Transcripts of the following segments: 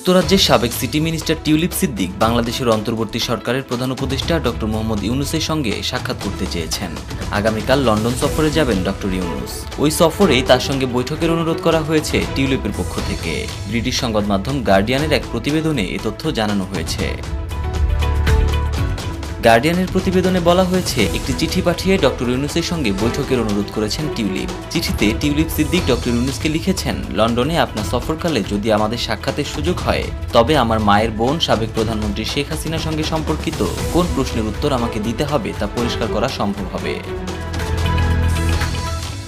যুক্তরাজ্যের সাবেক city minister tulip Siddique বাংলাদেশের অন্তর্বর্তী সরকারের প্রধান উপদেষ্টা ডক্টর মোহাম্মদ ইউনূসের সঙ্গে সাক্ষাৎ করতে চেয়েছেন। আগামীকাল লন্ডন সফরে যাবেন ডক্টর ইউনূস। ওই সফরেই তার সঙ্গে বৈঠকের অনুরোধ করা হয়েছে টিউলিপের পক্ষ থেকে। ব্রিটিশ সংবাদ মাধ্যম গার্ডিয়ানের এক প্রতিবেদনে এ তথ্য জানানো হয়েছে। গার্ডিয়ানের প্রতিবেদনে বলা হয়েছে, একটি চিঠি পাঠিয়ে ডক্টর ইউনূসের সঙ্গে বৈঠকের অনুরোধ করেছেন টিউলিপ। চিঠিতে টিউলিপ সিদ্দিক ডক্টর ইউনূসকে লিখেছেন, লন্ডনে আপনার সফরকালে যদি আমাদের সাক্ষাতের সুযোগ হয়, তবে আমার মায়ের বোন সাবেক প্রধানমন্ত্রী শেখ হাসিনার সঙ্গে সম্পর্কিত কোন প্রশ্নের উত্তর আমাকে দিতে হবে তা পরিষ্কার করা সম্ভব হবে।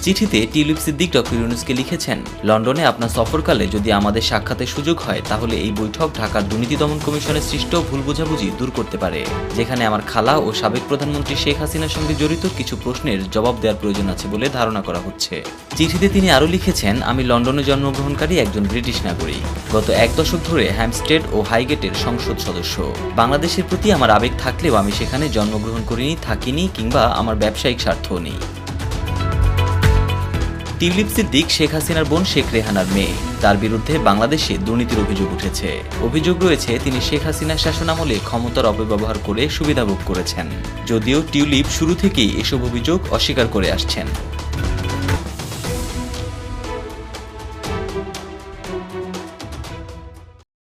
চিঠিতে টিউলিপ সিদ্দিক ডক্টর ইউনূসকে লিখেছেন, লন্ডনে আপনার সফরকালে যদি আমাদের সাক্ষাতের সুযোগ হয়, তাহলে এই বৈঠক ঢাকার দুর্নীতি দমন কমিশনের সৃষ্ট ভুল বোঝাবুঝি দূর করতে পারে, যেখানে আমার খালা ও সাবেক প্রধানমন্ত্রী শেখ হাসিনার সঙ্গে জড়িত কিছু প্রশ্নের জবাব দেওয়ার প্রয়োজন আছে বলে ধারণা করা হচ্ছে। চিঠিতে তিনি আরও লিখেছেন, আমি লন্ডনে জন্মগ্রহণকারী একজন ব্রিটিশ নাগরিক। গত এক দশক ধরে হ্যাম্পস্টেড ও হাইগেটের সংসদ সদস্য। বাংলাদেশের প্রতি আমার আবেগ থাকলেও আমি সেখানে জন্মগ্রহণ করিনি, থাকিনি, কিংবা আমার ব্যবসায়িক স্বার্থও নেই। টিউলিপ সিদ্দিক শেখ হাসিনার বোন শেখ রেহানার মেয়ে। তার বিরুদ্ধে বাংলাদেশে দুর্নীতির অভিযোগ উঠেছে। অভিযোগ রয়েছে তিনি শেখ হাসিনার শাসনামলে ক্ষমতার অপব্যবহার করে সুবিধা ভোগ করেছেন, যদিও টিউলিপ শুরু থেকেই এসব অভিযোগ অস্বীকার করে আসছেন।